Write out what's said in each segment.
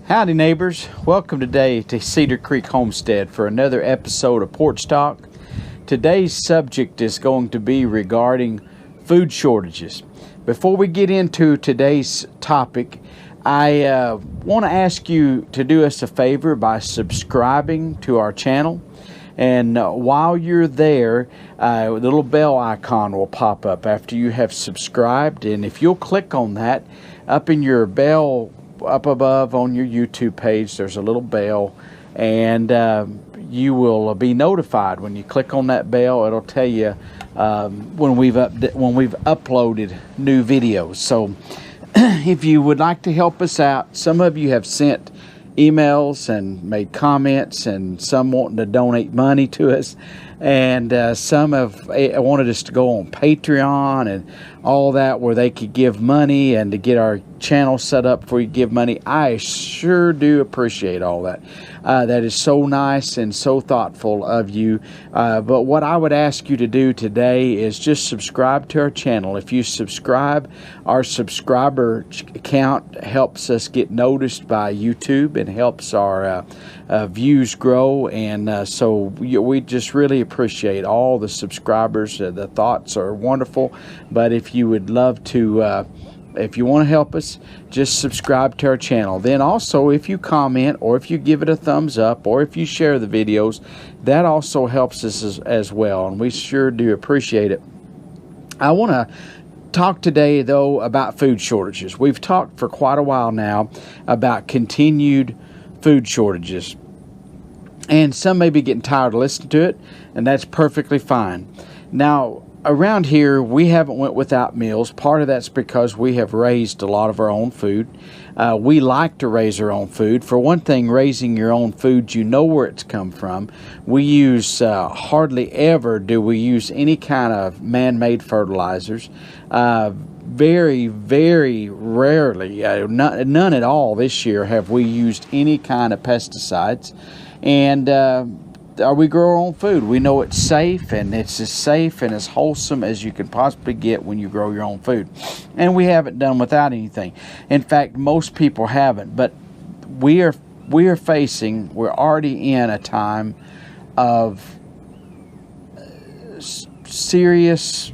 Howdy neighbors, welcome today to Cedar Creek Homestead for another episode of Porch Talk. Today's subject is going to be regarding food shortages. Before we get into today's topic, I want to ask you to do us a favor by subscribing to our channel. And while you're there, the little bell icon will pop up after you have subscribed. And if you'll click on that, up in your bell up above on your YouTube page, there's a little bell, and you will be notified when you click on that bell. It'll tell you when we've uploaded new videos. So if you would like to help us out, some of you have sent emails and made comments, and some wanting to donate money to us, and some have wanted us to go on Patreon and all that, where they could give money and to get our channel set up for you to give money. I sure do appreciate all that. That is so nice and so thoughtful of you. But what I would ask you to do today is just subscribe to our channel. If you subscribe, our subscriber count helps us get noticed by YouTube and helps our views grow. And so we just really appreciate all the subscribers. The thoughts are wonderful. But if you would love to, if you want to help us, just subscribe to our channel. Then also, if you comment, or if you give it a thumbs up, or if you share the videos, that also helps us as well, and we sure do appreciate it. I want to talk today, though, about food shortages. We've talked for quite a while now about continued food shortages, and some may be getting tired of listening to it, and that's perfectly fine. Now, around here, we haven't went without meals. Part of that's because we have raised a lot of our own food. We like to raise our own food. For one thing, raising your own food, you know where it's come from. We use, hardly ever do we use any kind of man-made fertilizers. Very, very rarely, none at all this year have we used any kind of pesticides. And we grow our own food. We know it's safe, and it's as safe and as wholesome as you can possibly get when you grow your own food. And we haven't done without anything. In fact, most people haven't. But we're already in a time of serious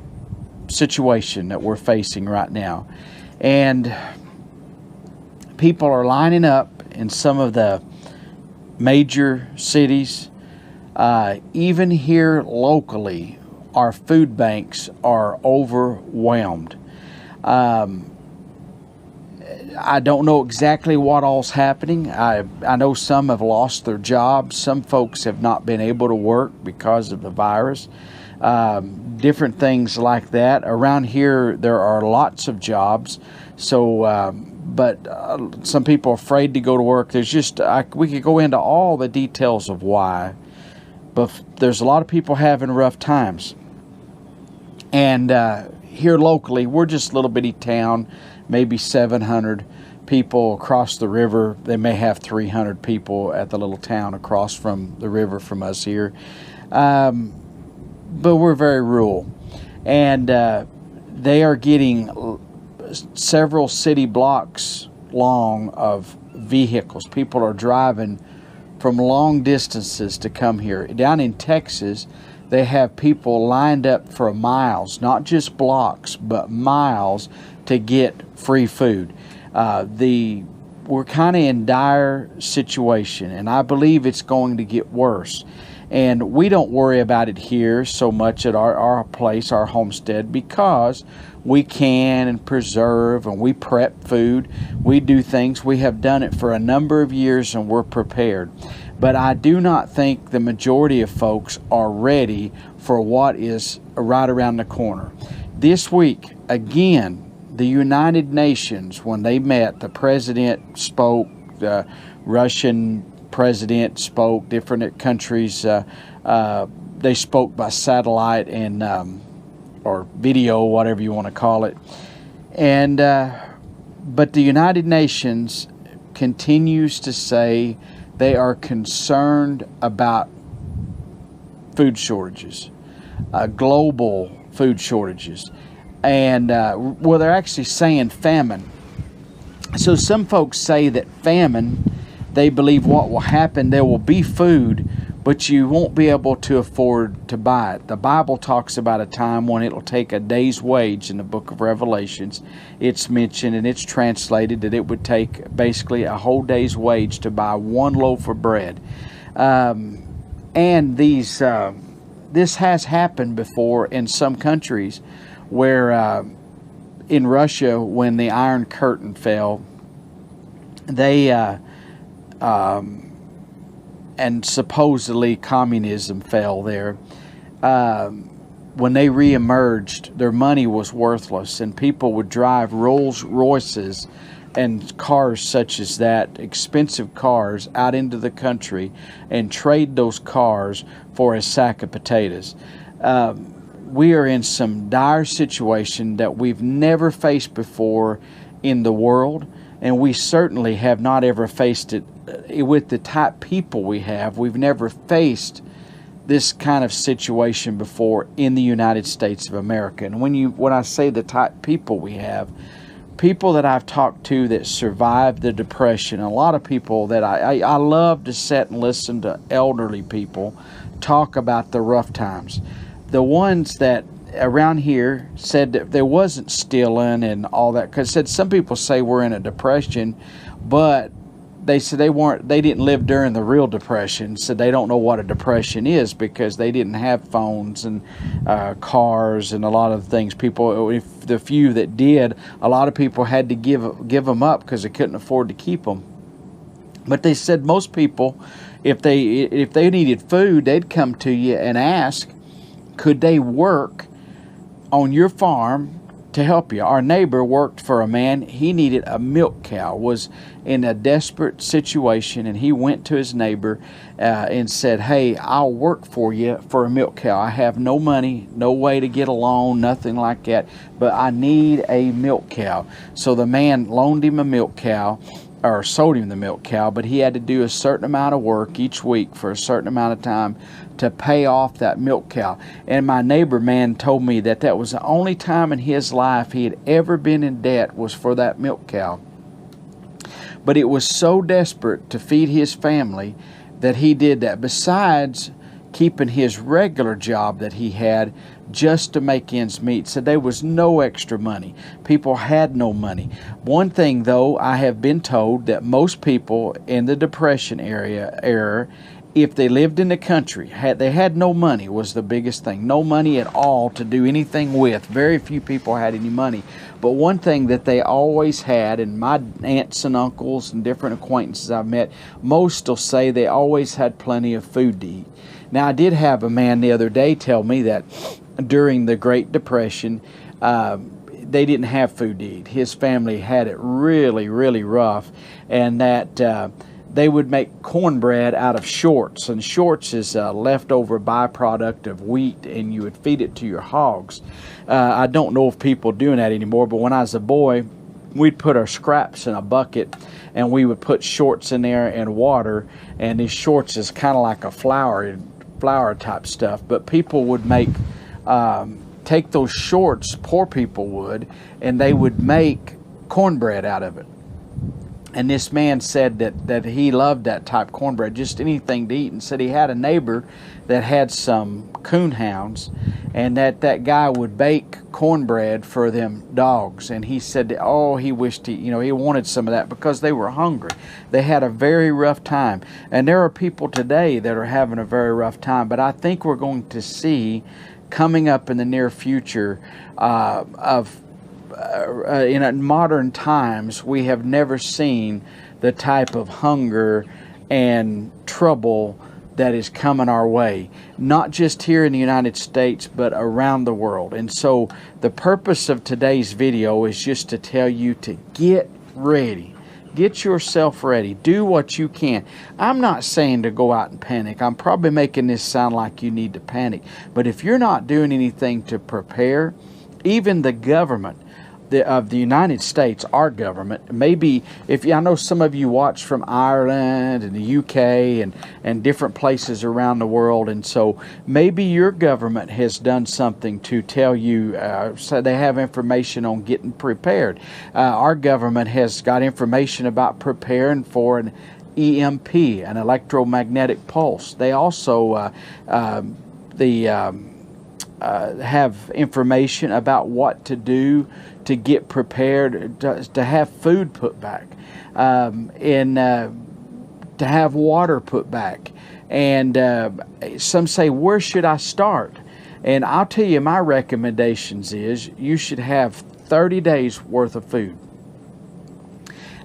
situation that we're facing right now. And people are lining up in some of the major cities. Even here locally, our food banks are overwhelmed. I don't know exactly what all's happening. I know some have lost their jobs. Some folks have not been able to work because of the virus. Different things like that. Around here, there are lots of jobs. So, but some people are afraid to go to work. There's just, we could go into all the details of why. But there's a lot of people having rough times. And here locally, we're just a little bitty town, maybe 700 people across the river. They may have 300 people at the little town across from the river from us here. But we're very rural. And they are getting several city blocks long of vehicles. People are driving from long distances to come here. Down in Texas, they have people lined up for miles, not just blocks, but miles to get free food. We're kind of in dire situation, and I believe it's going to get worse. And we don't worry about it here so much at our place, our homestead, because we can and preserve, and we prep food. We do things. We have done it for a number of years, and we're prepared. But I do not think the majority of folks are ready for what is right around the corner. This week, again, the United Nations, when they met, the president spoke, the Russian president spoke, different countries, they spoke by satellite and or video, whatever you want to call it. And but the United Nations continues to say they are concerned about food shortages, global food shortages. And well, they're actually saying famine. So some folks say that famine they believe what will happen, there will be food, but you won't be able to afford to buy it. The Bible talks about a time when it'll take a day's wage in the book of Revelations. It's mentioned and it's translated that it would take basically a whole day's wage to buy one loaf of bread. And this has happened before in some countries where in Russia, when the Iron Curtain fell, they and supposedly communism fell there. When they re-emerged, their money was worthless, and people would drive Rolls Royces and cars such as that, expensive cars, out into the country and trade those cars for a sack of potatoes. We are in some dire situation that we've never faced before in the world, and we certainly have not ever faced it with the type people we have. We've never faced this kind of situation before in the United States of America. And when I say the type people we have, people that I've talked to that survived the Depression, a lot of people that I love to sit and listen to elderly people talk about the rough times. The ones that around here said that there wasn't stealing and all that, because some people say we're in a depression, but they said they didn't live during the real depression, so they don't know what a depression is because they didn't have phones and cars and a lot of things. People, if the few that did, a lot of people had to give them up because they couldn't afford to keep them. But they said most people, if they needed food, they'd come to you and ask, could they work on your farm to help you? Our neighbor worked for a man. He needed a milk cow, was in a desperate situation, and he went to his neighbor and said, hey, I'll work for you for a milk cow. I have no money, no way to get a loan, nothing like that, but I need a milk cow. So the man loaned him a milk cow, or sold him the milk cow, but he had to do a certain amount of work each week for a certain amount of time to pay off that milk cow. And my neighbor man told me that that was the only time in his life he had ever been in debt was for that milk cow. But it was so desperate to feed his family that he did that, besides keeping his regular job that he had just to make ends meet. So there was no extra money. People had no money. One thing, though, I have been told that most people in the Depression era, if they lived in the country, they had no money was the biggest thing. No money at all to do anything with. Very few people had any money. But one thing that they always had, and my aunts and uncles and different acquaintances I've met, most will say they always had plenty of food to eat. Now, I did have a man the other day tell me that during the Great Depression, they didn't have food to eat. His family had it really, really rough, and that they would make cornbread out of shorts, and shorts is a leftover byproduct of wheat, and you would feed it to your hogs. I don't know if people are doing that anymore, but when I was a boy, we'd put our scraps in a bucket, and we would put shorts in there and water, and these shorts is kind of like a flour type stuff, but people would make take those shorts, poor people would, and they would make cornbread out of it. And this man said that he loved that type cornbread, just anything to eat, and said he had a neighbor that had some coon hounds, and that guy would bake cornbread for them dogs. And he said that, oh, he wished he wanted some of that because they were hungry. They had a very rough time. And there are people today that are having a very rough time, but I think we're going to see coming up in the near future in modern times, we have never seen the type of hunger and trouble that is coming our way, not just here in the United States, but around the world. And so the purpose of today's video is just to tell you to get ready. Get yourself ready. Do what you can. I'm not saying to go out and panic. I'm probably making this sound like you need to panic. But if you're not doing anything to prepare, even the government of the United States, our government, maybe I know some of you watch from Ireland and the UK and different places around the world, and so maybe your government has done something to tell you, so they have information on getting prepared. Our government has got information about preparing for an EMP, an electromagnetic pulse. They also have information about what to do to get prepared to have food put back, and to have water put back. And some say, where should I start? And I'll tell you, my recommendations is you should have 30 days worth of food.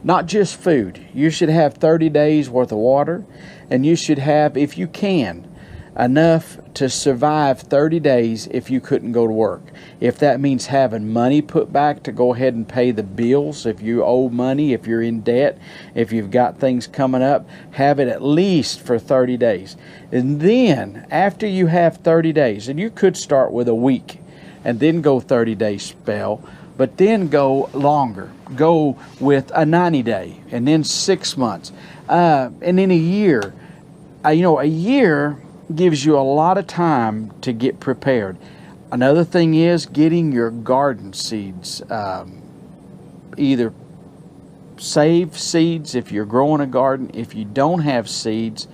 Not just food. You should have 30 days worth of water, and you should have, if you can, enough to survive 30 days if you couldn't go to work. If that means having money put back to go ahead and pay the bills, if you owe money, if you're in debt, if you've got things coming up, have it at least for 30 days. And then after you have 30 days, and you could start with a week and then go 30-day spell, but then go longer. Go with a 90-day, and then 6 months, and then a year. A year gives you a lot of time to get prepared. Another thing is getting your garden seeds. Either save seeds if you're growing a garden. If you don't have seeds,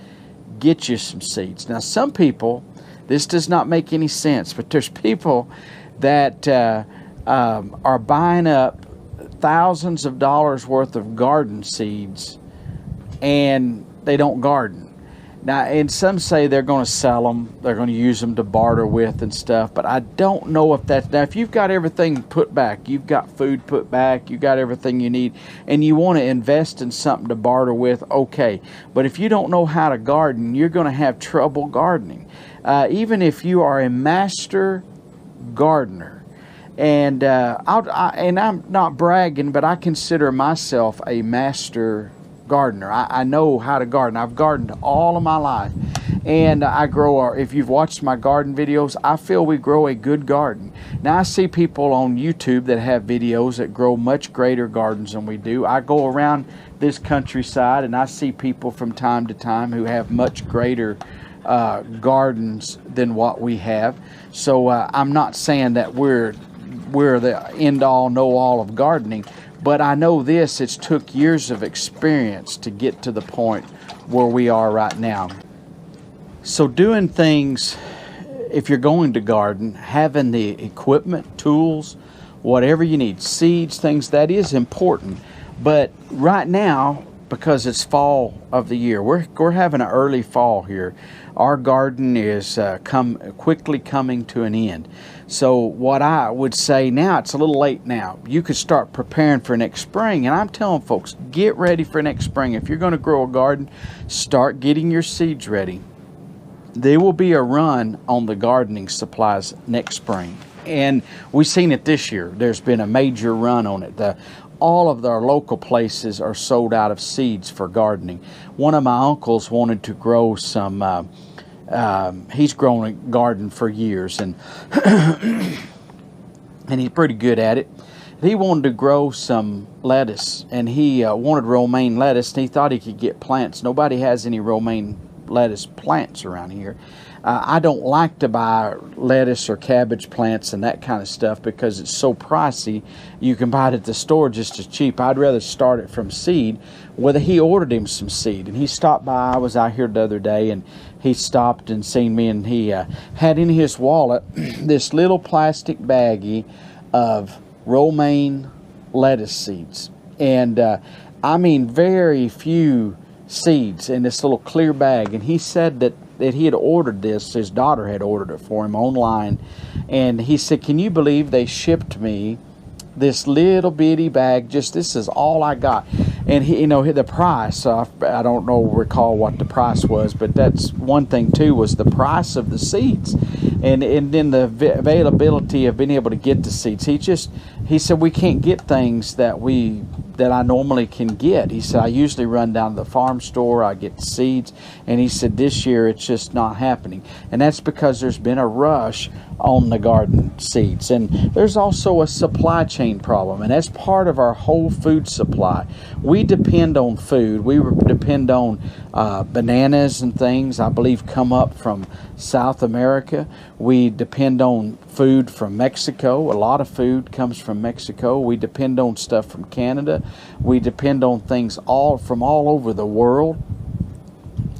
get you some seeds. Now, some people, this does not make any sense, but there's people that are buying up thousands of dollars worth of garden seeds, and they don't garden. Now, and some say they're going to sell them, they're going to use them to barter with and stuff, but I don't know if that's... Now, if you've got everything put back, you've got food put back, you've got everything you need, and you want to invest in something to barter with, okay. But if you don't know how to garden, you're going to have trouble gardening. Even if you are a master gardener, and I'm not bragging, but I consider myself a master gardener. I know how to garden. I've gardened all of my life, and I grow. If you've watched my garden videos, I feel we grow a good garden. Now, I see people on YouTube that have videos that grow much greater gardens than we do. I go around this countryside, and I see people from time to time who have much greater gardens than what we have. So I'm not saying that we're the end-all, know-all of gardening, but I know this, it's took years of experience to get to the point where we are right now. So doing things, if you're going to garden, having the equipment, tools, whatever you need, seeds, things, that is important. But right now, because it's fall of the year, we're having an early fall here. Our garden is quickly coming to an end. So what I would say now, it's a little late now. You could start preparing for next spring. And I'm telling folks, get ready for next spring. If you're going to grow a garden, start getting your seeds ready. There will be a run on the gardening supplies next spring. And we've seen it this year. There's been a major run on it. All of our local places are sold out of seeds for gardening. One of my uncles wanted to grow some... he's grown a garden for years, and and he's pretty good at it. He wanted to grow some lettuce, and he wanted romaine lettuce, and he thought he could get plants. Nobody has any romaine lettuce plants around here. I don't like to buy lettuce or cabbage plants and that kind of stuff because it's so pricey. You can buy it at the store just as cheap. I'd rather start it from seed. Whether he ordered him some seed, and he stopped by. I was out here the other day, and he stopped and seen me, and he had in his wallet this little plastic baggie of romaine lettuce seeds. And I mean, very few seeds in this little clear bag. And he said that he had ordered this. His daughter had ordered it for him online. And he said, can you believe they shipped me this little bitty bag? Just, this is all I got. And he, the price, I don't recall what the price was, but that's one thing too, was the price of the seeds, and then the availability of being able to get the seeds. He said, we can't get things that I normally can get. He said, I usually run down to the farm store, I get the seeds, and he said this year it's just not happening. And that's because there's been a rush on the garden seeds. And there's also a supply chain problem, and that's part of our whole food supply. We depend on food. We depend on bananas and things, I believe, come up from South America. We depend on food from Mexico. A lot of food comes from from Mexico. We depend on stuff from Canada. We depend on things from all over the world.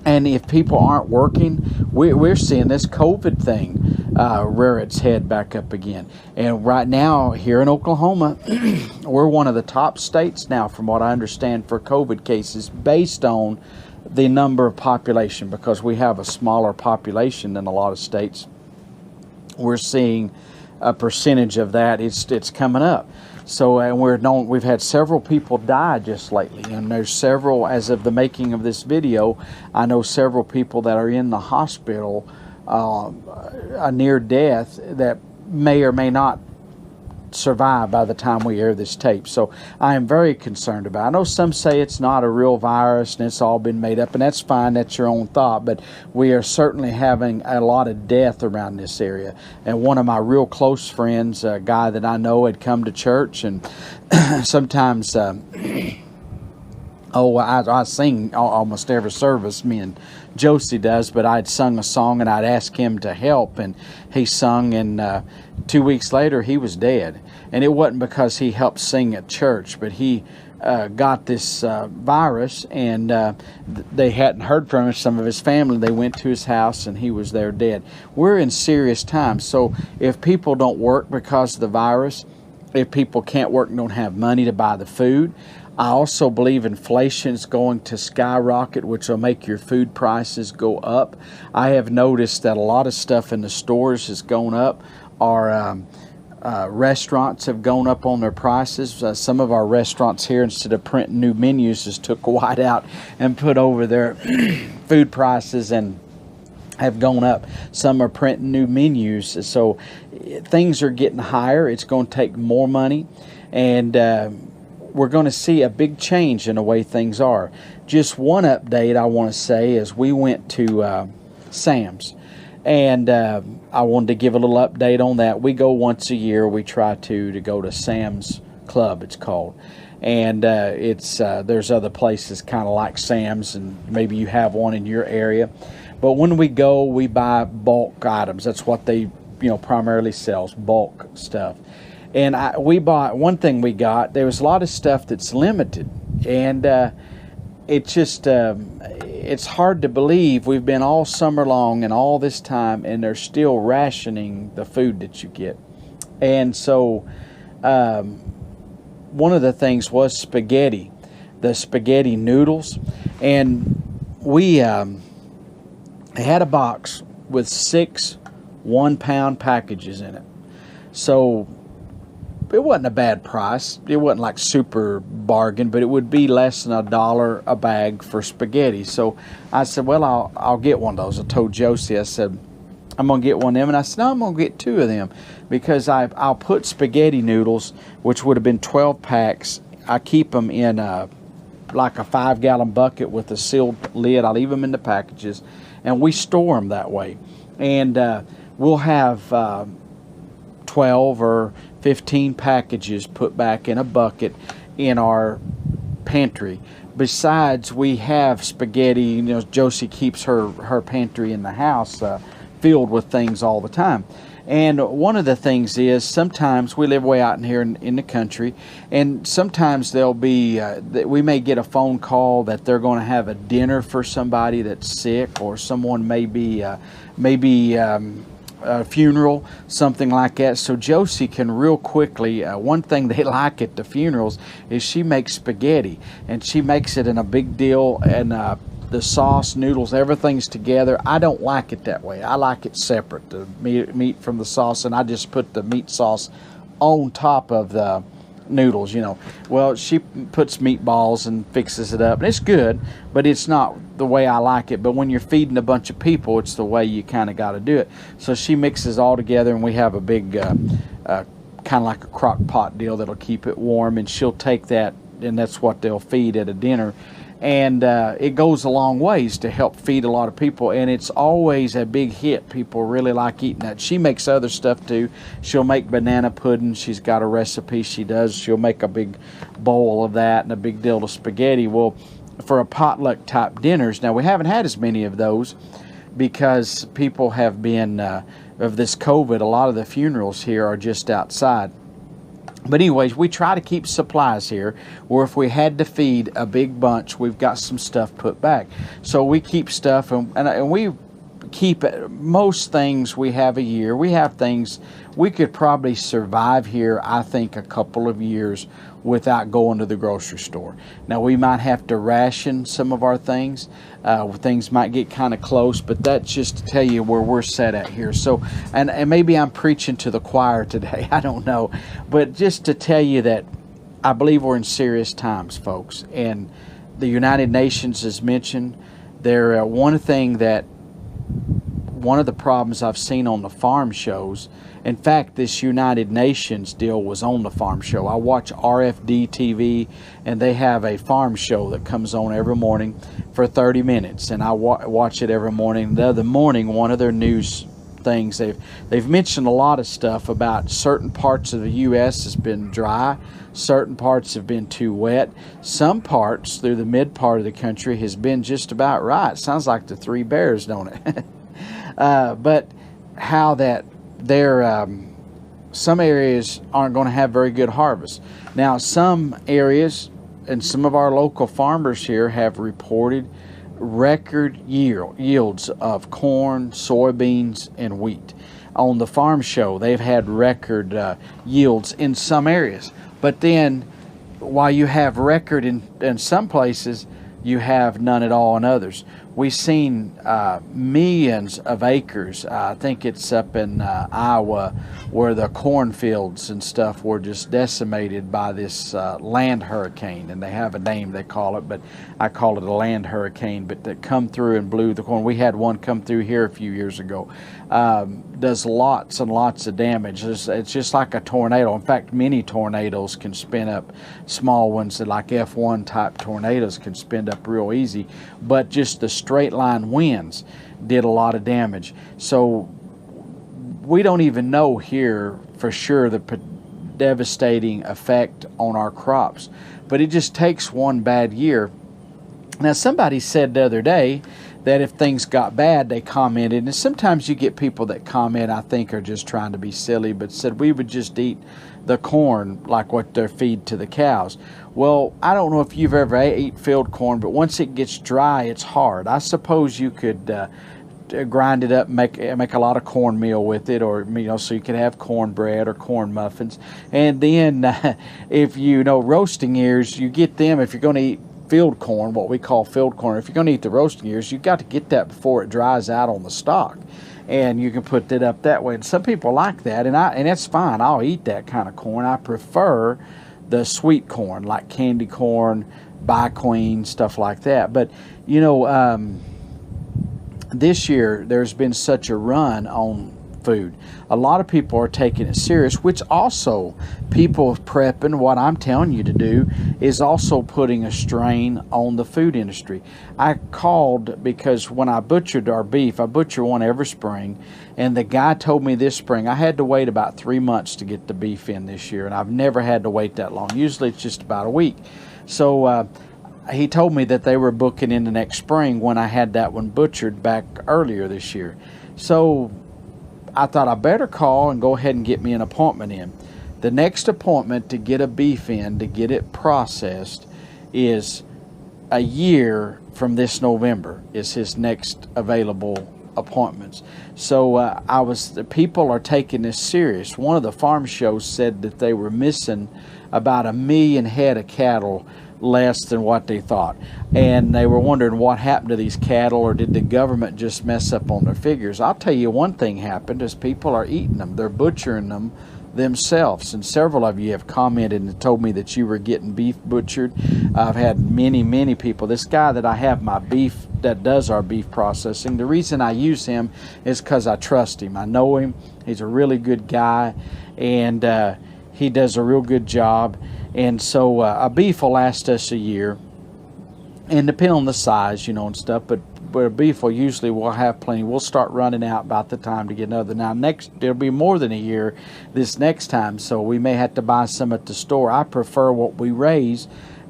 And if people aren't working, we're seeing this COVID thing rear its head back up again. And right now, here in Oklahoma, we're one of the top states now, from what I understand, for COVID cases based on the number of population, because we have a smaller population than a lot of states. We're seeing a percentage of that. It's coming up. So, and we've had several people die just lately, and there's several, as of the making of this video, I know several people that are in the hospital, a near death, that may or may not survive by the time we air this tape. So I am very concerned about it. I know some say it's not a real virus and it's all been made up, and that's fine, that's your own thought, but we are certainly having a lot of death around this area. And one of my real close friends, a guy that I know, had come to church, and sometimes I sing almost every service, me and Josie does, but I'd sung a song and I'd ask him to help, and he sung, and 2 weeks later he was dead. And it wasn't because he helped sing at church, but he got this virus, and they hadn't heard from him. Some of his family, they went to his house and he was there dead. We're in serious times. So if people don't work because of the virus, if people can't work and don't have money to buy the food, I also believe inflation is going to skyrocket, which will make your food prices go up. I have noticed that a lot of stuff in the stores has gone up. Our restaurants have gone up on their prices. Some of our restaurants here, instead of printing new menus, just took a white out and put over their food prices and have gone up. Some are printing new menus. So things are getting higher. It's going to take more money, and we're going to see a big change in the way things are. Just one update I want to say is we went to Sam's, and I wanted to give a little update on that. We go once a year. We try to go to Sam's Club, it's called. And there's other places kind of like Sam's, and maybe you have one in your area. But when we go, we buy bulk items. That's what they primarily sells, bulk stuff. And we bought one thing we got. There was a lot of stuff that's limited, and it's hard to believe we've been all summer long and all this time, and they're still rationing the food that you get. And so one of the things was spaghetti, the spaghetti noodles, and we had a box with 6 one-pound packages in it. So it wasn't a bad price. It wasn't like super bargain, but it would be less than $1 a bag for spaghetti. So I said, well, I'll get one of those. I told Josie, I said, I'm going to get one of them. And I said, no, I'm going to get 2 of them, because I'll put spaghetti noodles, which would have been 12 packs. I keep them in like a 5-gallon bucket with a sealed lid. I leave them in the packages, and we store them that way. And we'll have 12 or 15 packages put back in a bucket in our pantry. Besides, we have spaghetti. Josie keeps her pantry in the house filled with things all the time. And one of the things is, sometimes we live way out in here in the country, and sometimes there'll be we may get a phone call that they're going to have a dinner for somebody that's sick, or someone may be a funeral, something like that. So Josie can real quickly, one thing they like at the funerals is she makes spaghetti, and she makes it in a big deal, and the sauce, noodles, everything's together. I don't like it that way. I like it separate, the meat from the sauce, and I just put the meat sauce on top of the noodles. Well, she puts meatballs and fixes it up, and it's good, but it's not the way I like it. But when you're feeding a bunch of people, it's the way you kind of got to do it. So she mixes all together, and we have a big kind of like a crock pot deal that'll keep it warm, and she'll take that, and that's what they'll feed at a dinner. And it goes a long ways to help feed a lot of people, and it's always a big hit. People really like eating that. She makes other stuff too. She'll make banana pudding. She's got a recipe she does. She'll make a big bowl of that and a big deal of spaghetti. Well, for a potluck type dinners, now we haven't had as many of those because people have been, of this COVID, a lot of the funerals here are just outside. But anyways, we try to keep supplies here, or if we had to feed a big bunch, we've got some stuff put back. So we keep stuff, and we keep most things we have a year. We have things we could probably survive here, I think, a couple of years without going to the grocery store. Now, we might have to ration some of our things. Things might get kind of close, but that's just to tell you where we're set at here. So, and maybe I'm preaching to the choir today, I don't know. But just to tell you that I believe we're in serious times, folks. And the United Nations is mentioned. They're one of the problems I've seen on the farm shows. In fact, this United Nations deal was on the farm show. I watch RFD TV, and they have a farm show that comes on every morning for 30 minutes, and I watch it every morning. The other morning, one of their news things, they've mentioned a lot of stuff about certain parts of the U.S. has been dry, certain parts have been too wet, some parts through the mid part of the country has been just about right. Sounds like the Three Bears, don't it? But how that some areas aren't going to have very good harvest. Now, some areas and some of our local farmers here have reported record yields of corn, soybeans, and wheat. On the farm show, they've had record yields in some areas. But then, while you have record in some places, you have none at all in others. We've seen millions of acres. I think it's up in Iowa where the cornfields and stuff were just decimated by this land hurricane. And they have a name they call it, but I call it a land hurricane. But that come through and blew the corn. We had one come through here a few years ago. Does lots and lots of damage. It's just like a tornado. In fact, many tornadoes can spin up. Small ones that like F1 type tornadoes can spin up real easy. But just the straight line winds did a lot of damage. So we don't even know here for sure the devastating effect on our crops. But it just takes one bad year. Now, somebody said the other day that if things got bad, they commented, and sometimes you get people that comment, I think, are just trying to be silly, but said we would just eat the corn like what they're feed to the cows. Well, I don't know if you've ever ate field corn, but once it gets dry, it's hard. I suppose you could grind it up, make a lot of cornmeal with it, or so you could have cornbread or corn muffins. And then if roasting ears, you get them if you're going to eat field corn, what we call field corn. If you're going to eat the roasting ears, you've got to get that before it dries out on the stalk, and you can put it up that way. And some people like that, and that's fine. I'll eat that kind of corn. I prefer the sweet corn, like candy corn, Bi-Queen, stuff like that. But this year there's been such a run on food. A lot of people are taking it serious, which also people prepping. What I'm telling you to do is also putting a strain on the food industry. I called because when I butchered our beef, I butcher one every spring, and the guy told me this spring I had to wait about 3 months to get the beef in this year, and I've never had to wait that long. Usually it's just about a week. So he told me that they were booking in the next spring when I had that one butchered back earlier this year. So I thought I better call and go ahead and get me an appointment in. The next appointment to get a beef in, to get it processed, is a year from this November is his next available appointments. So people are taking this serious. One of the farm shows said that they were missing about 1 million head of cattle less than what they thought, and they were wondering what happened to these cattle, or did the government just mess up on their figures. I'll tell you one thing happened is people are eating them. They're butchering them themselves, and several of you have commented and told me that you were getting beef butchered. I've had many people. This guy that I have my beef that does our beef processing, the reason I use him is because I trust him. I know him. He's a really good guy, and he does a real good job. And so a beef will last us a year, and depending on the size, and stuff, but a beef we'll have plenty. We'll start running out about the time to get another. Now there'll be more than a year this next time, so we may have to buy some at the store. I prefer what we raise.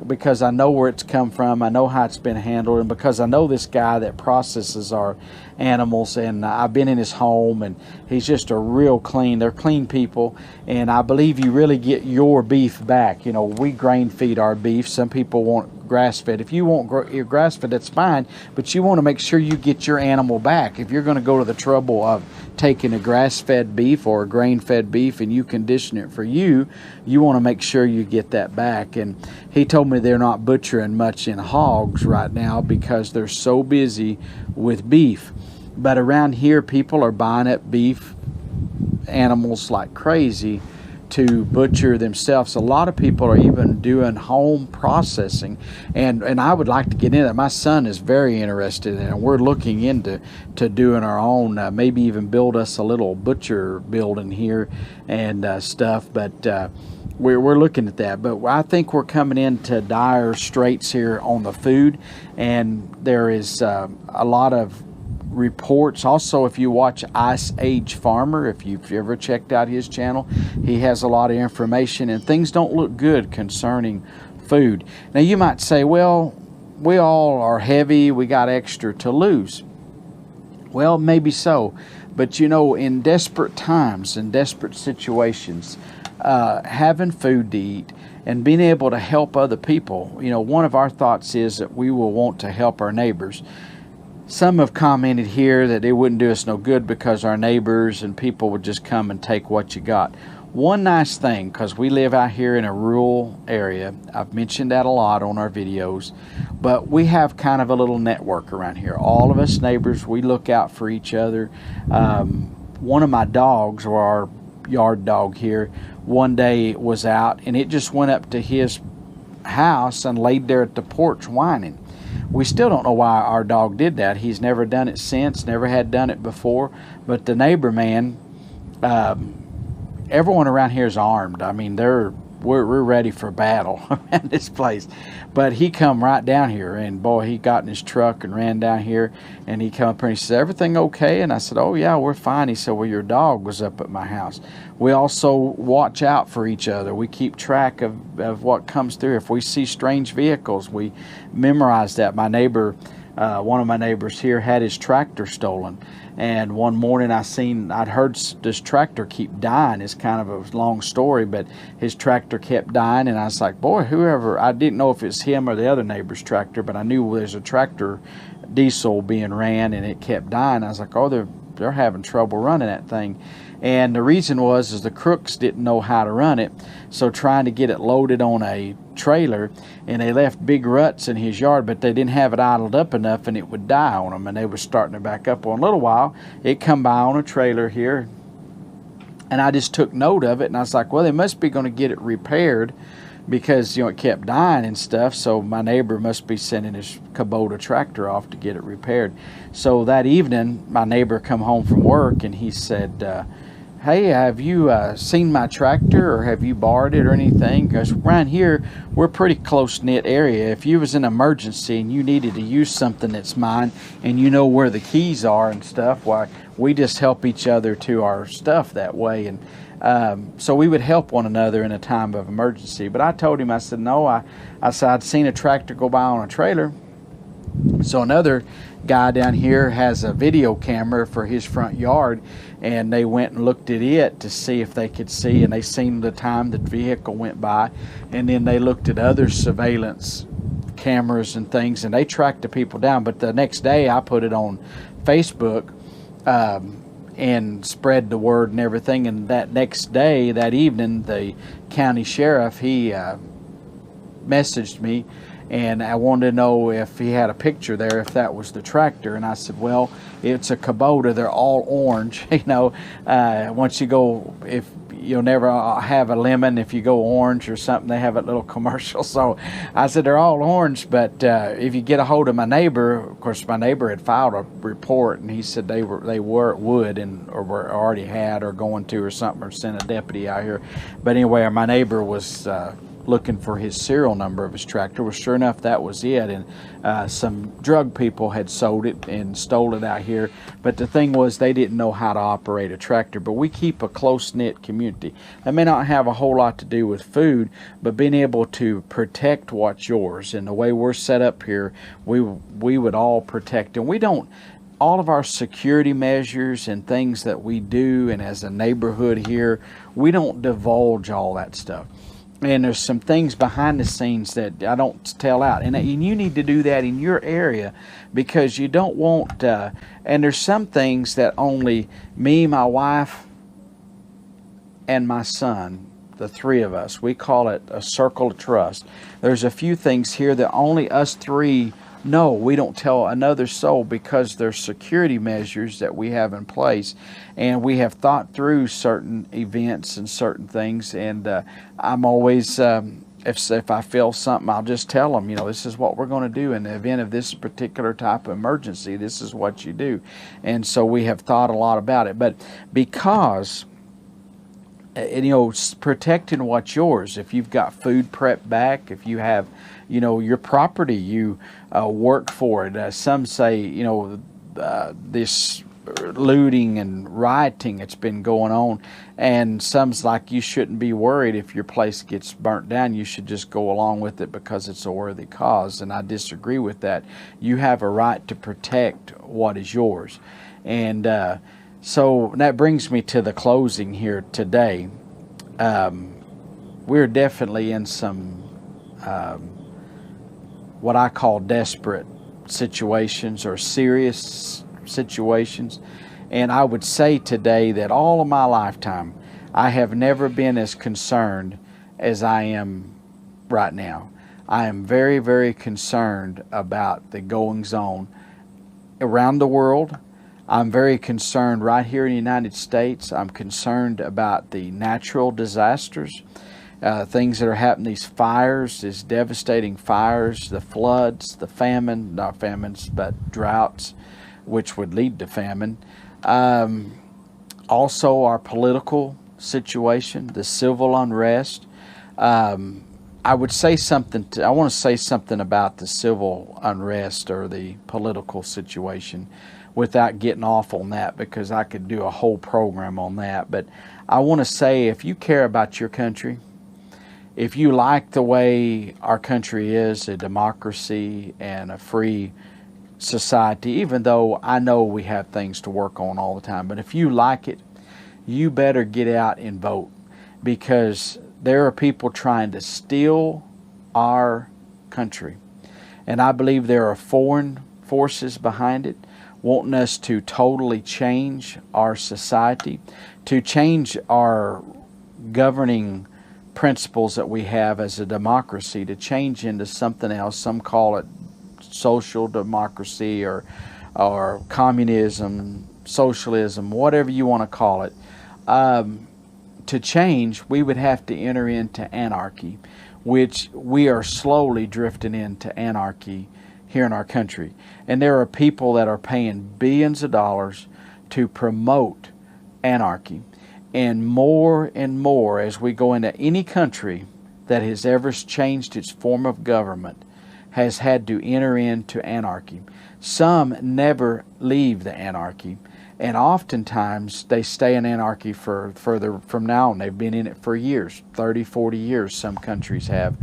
because I know where it's come from, I know how it's been handled, and because I know this guy that processes our animals, and I've been in his home, and he's just a real clean, they're clean people, and I believe you really get your beef back. You know, we grain feed our beef. Some people want grass-fed. If you want your grass-fed, that's fine, but you want to make sure you get your animal back. If you're going to go to the trouble of taking a grass-fed beef or a grain-fed beef and you condition it for you, you want to make sure you get that back. And he told me they're not butchering much in hogs right now because they're so busy with beef. But around here, people are buying up beef animals like crazy to butcher themselves. A lot of people are even doing home processing, and I would like to get into that. My son is very interested in it, and we're looking into doing our own, maybe even build us a little butcher building here and stuff, but we're looking at that. But I think we're coming into dire straits here on the food, and there is a lot of reports. Also, if you watch Ice Age Farmer, if you've ever checked out his channel, he has a lot of information, and things don't look good concerning food. Now you might say, well, we all are heavy, we got extra to lose. Well, maybe so, but you know, in desperate times, in desperate situations, having food to eat and being able to help other people, you know, one of our thoughts is that we will want to help our neighbors. Some have commented here that it wouldn't do us no good because our neighbors and people would just come and take what you got. One nice thing, because we live out here in a rural area, I've mentioned that a lot on our videos, but we have kind of a little network around here. All of us neighbors, we look out for each other. One of my dogs, or our yard dog here, one day was out and it just went up to his house and laid there at the porch whining. We still don't know why our dog did that. He's never done it since, never had done it before. But the neighbor man, everyone around here is armed. I mean, we're ready for battle around this place. But he come right down here, and boy, he got in his truck and ran down here, and he come up here and he said, "Everything okay?" And I said, "Oh yeah, we're fine." He said, "Well, your dog was up at my house." We also watch out for each other. We keep track of what comes through. If we see strange vehicles, we memorize that. My neighbor, one of my neighbors here, had his tractor stolen. And one morning I'd heard this tractor keep dying. It's kind of a long story, but his tractor kept dying, and I was like, boy, whoever, I didn't know if it's him or the other neighbor's tractor, but I knew there's a tractor diesel being ran and it kept dying. I was like, oh, they're having trouble running that thing. And the reason is the crooks didn't know how to run it, so trying to get it loaded on a trailer, and they left big ruts in his yard, but they didn't have it idled up enough and it would die on them, and they were starting to back up. On a little while, it come by on a trailer here, and I just took note of it, and I was like, well, they must be going to get it repaired because, you know, it kept dying and stuff, so my neighbor must be sending his Kubota tractor off to get it repaired. So that evening, my neighbor come home from work, and he said, hey, have you seen my tractor, or have you borrowed it or anything? Because around here, we're a pretty close-knit area. If you was in an emergency and you needed to use something that's mine and you know where the keys are and stuff, why, we just help each other to our stuff that way. And so we would help one another in a time of emergency. But I told him, I said, no, I said I'd seen a tractor go by on a trailer. So another guy down here has a video camera for his front yard, and they went and looked at it to see if they could see, and they seen the time the vehicle went by, and then they looked at other surveillance cameras and things, and they tracked the people down. But the next day I put it on Facebook and spread the word and everything, and that next day, that evening, the county sheriff, he messaged me, and I wanted to know if he had a picture there, if that was the tractor. And I said, well, it's a Kubota. They're all orange. You know, once you go, if you'll never have a lemon if you go orange or something, they have a little commercial. So I said, they're all orange, but if you get a hold of my neighbor, of course, my neighbor had filed a report, and he said they would and or were already had or going to or something, or sent a deputy out here. But anyway, my neighbor was looking for his serial number of his tractor. Well, sure enough, that was it. And some drug people had sold it and stole it out here. But the thing was, they didn't know how to operate a tractor. But we keep a close-knit community. That may not have a whole lot to do with food, but being able to protect what's yours. And the way we're set up here, we would all protect. And we don't, all of our security measures and things that we do, and as a neighborhood here, we don't divulge all that stuff. And there's some things behind the scenes that I don't tell out. And you need to do that in your area, because you don't want, and there's some things that only me, my wife, and my son, the three of us, we call it a circle of trust. There's a few things here that only us three know. We don't tell another soul, because there's security measures that we have in place, and we have thought through certain events and certain things. And I'm always, if I feel something, I'll just tell them, this is what we're going to do in the event of this particular type of emergency. This is what you do. And so we have thought a lot about it. But because protecting what's yours, if you've got food prepped back, if you have your property, you work for it. Some say, this looting and rioting that's been going on, and some's like, you shouldn't be worried if your place gets burnt down. You should just go along with it because it's a worthy cause. And I disagree with that. You have a right to protect what is yours. And so that brings me to the closing here today. We're definitely in some what I call desperate situations, or serious situations. And I would say today that all of my lifetime, I have never been as concerned as I am right now. I am very, very concerned about the goings on around the world. I'm very concerned right here in the United States. I'm concerned about the natural disasters, things that are happening, these fires, these devastating fires, the floods, the famine, not famines, but droughts, which would lead to famine. Also our political situation, the civil unrest. I want to say something about the civil unrest or the political situation without getting off on that, because I could do a whole program on that. But I want to say, if you care about your country, if you like the way our country is, a democracy and a free society, even though I know we have things to work on all the time, but if you like it, you better get out and vote, because there are people trying to steal our country. And I believe there are foreign forces behind it, wanting us to totally change our society, to change our governing principles that we have as a democracy, to change into something else. Some call it social democracy or communism, socialism, whatever you want to call it. To change, we would have to enter into anarchy, which we are slowly drifting into anarchy here in our country. And there are people that are paying billions of dollars to promote anarchy. And more as we go into any country that has ever changed its form of government has had to enter into anarchy. Some never leave the anarchy, and oftentimes they stay in anarchy for further from now on. They've been in it for years, 30, 40 years, some countries have.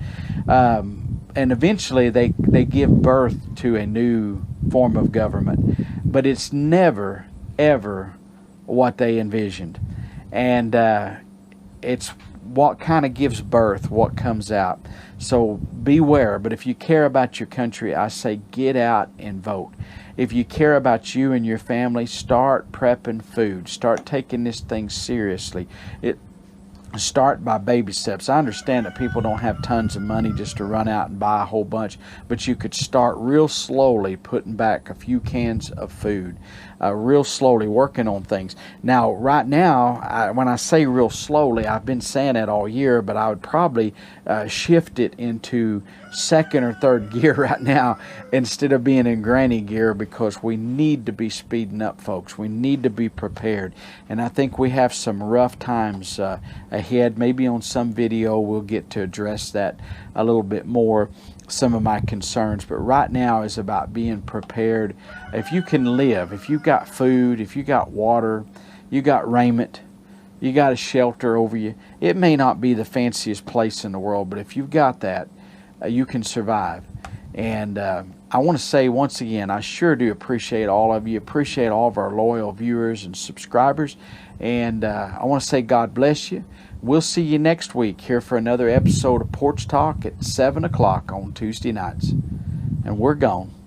And eventually they give birth to a new form of government, but it's never, ever what they envisioned. And it's what kind of gives birth, what comes out. So beware. But if you care about your country, I say get out and vote. If you care about you and your family, start prepping food. Start taking this thing seriously. Start by baby steps. I understand that people don't have tons of money just to run out and buy a whole bunch, but you could start real slowly putting back a few cans of food, real slowly working on things. Now, right now, when I say real slowly, I've been saying that all year, but I would probably shift it into second or third gear right now instead of being in granny gear, because we need to be speeding up, folks. We need to be prepared. And I think we have some rough times ahead. Maybe on some video we'll get to address that a little bit more, some of my concerns. But right now is about being prepared. If you can live, if you got food, if you got water, you got raiment, you got a shelter over you. It may not be the fanciest place in the world, but if you've got that, you can survive. And I want to say once again, I sure do appreciate all of you, appreciate all of our loyal viewers and subscribers. And I want to say God bless you. We'll see you next week here for another episode of Porch Talk at 7 o'clock on Tuesday nights. And we're gone.